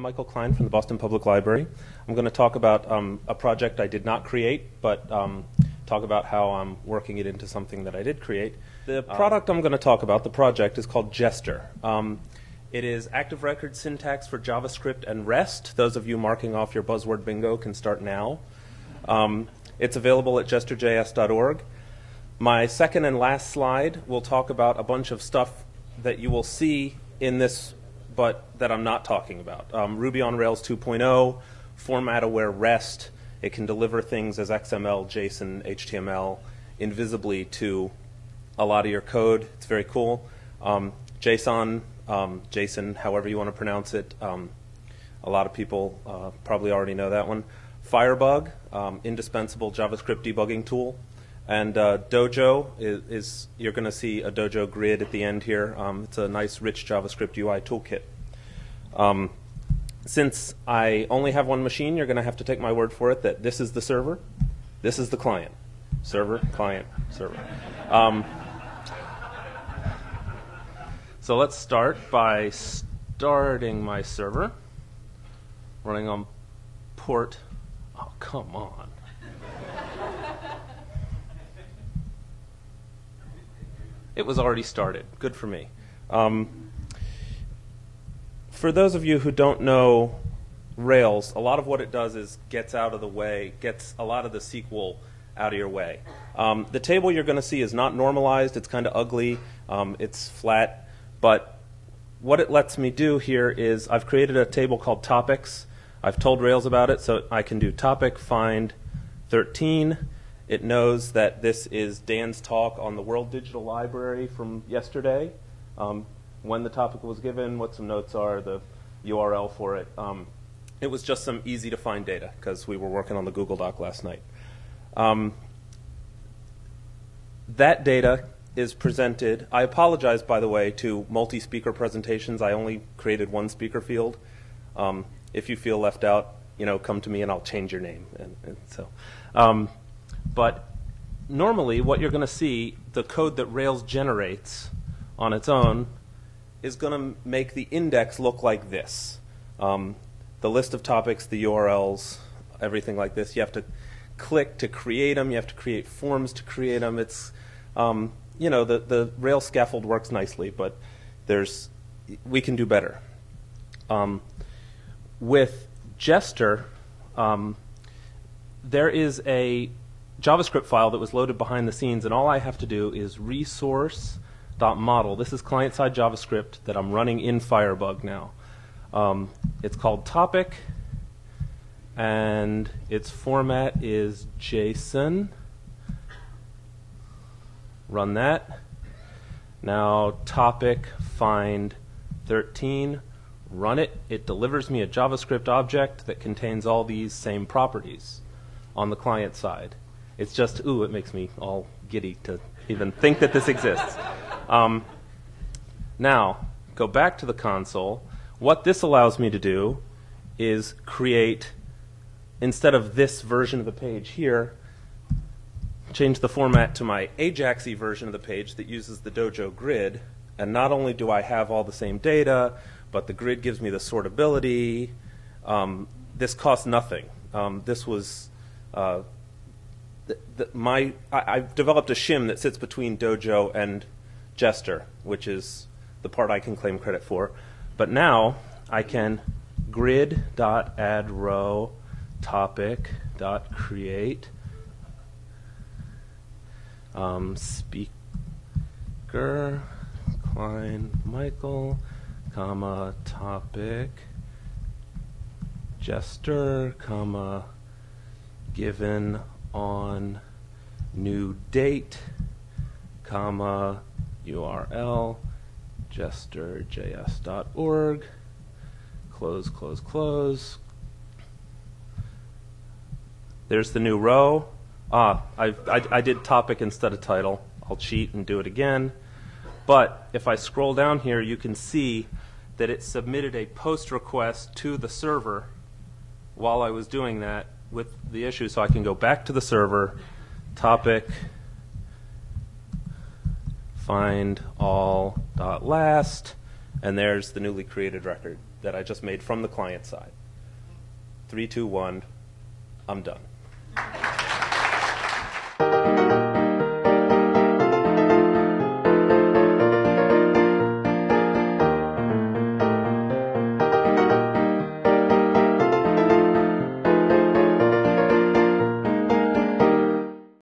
Michael Klein from the Boston Public Library. I'm going to talk about a project I did not create, but talk about how I'm working it into something that I did create. The product I'm going to talk about, the project, is called Jester. It is active record syntax for JavaScript and REST. Those of you marking off your buzzword bingo can start now. It's available at jesterjs.org. My second and last slide will talk about a bunch of stuff that you will see in this, but that I'm not talking about. Ruby on Rails 2.0, format-aware REST. It can deliver things as XML, JSON, HTML, invisibly to a lot of your code. It's very cool. JSON, JSON, however you want to pronounce it. A lot of people probably already know that one. Firebug, indispensable JavaScript debugging tool. And Dojo is you're going to see a Dojo grid at the end here. It's a nice, rich JavaScript UI toolkit. Since I only have one machine, you're going to have to take my word for it that this is the server, this is the client. Server, client, server. So let's start by starting my server, running on port. Oh, come on. It was already started. Good for me. For those of you who don't know Rails, a lot of what it does is gets out of the way, gets a lot of the SQL out of your way. The table you're going to see is not normalized. It's kind of ugly. It's flat. But what it lets me do here is I've created a table called topics. I've told Rails about it, so I can do topic find 13. It knows that this is Dan's talk on the World Digital Library from yesterday, when the topic was given, what some notes are, the URL for it. It was just some easy to find data because we were working on the Google Doc last night. That data is presented. I apologize, by the way, to multi-speaker presentations. I only created one speaker field. If you feel left out, come to me and I'll change your name. But normally what you're going to see, the code that Rails generates on its own is going to make the index look like this. The list of topics, the URLs, everything like this. You have to click to create them. You have to create forms to create them. It's, the Rails scaffold works nicely, but we can do better. With Jester, there is a JavaScript file that was loaded behind the scenes, and all I have to do is resource.model. This is client-side JavaScript that I'm running in Firebug now. It's called topic, and its format is JSON. Run that. Now topic find 13. Run it. It delivers me a JavaScript object that contains all these same properties on the client side. It's just, it makes me all giddy to even think that this exists. Now, go back to the console. What this allows me to do is create, instead of this version of the page here, change the format to my Ajax-y version of the page that uses the Dojo grid. And not only do I have all the same data, but the grid gives me the sortability. This costs nothing. This was I've developed a shim that sits between Dojo and Jester, which is the part I can claim credit for. But now I can grid.addRow topic.create speaker Klein Michael, comma topic Jester, comma given on new date, comma URL jesterjs.org, close, close, close. There's the new row. I did topic instead of title. I'll cheat and do it again. But if I scroll down here, you can see that it submitted a post request to the server while I was doing that with the issue. So I can go back to the server, topic, find all dot last, And there's the newly created record that I just made from the client side. 3, 2, 1, I'm done.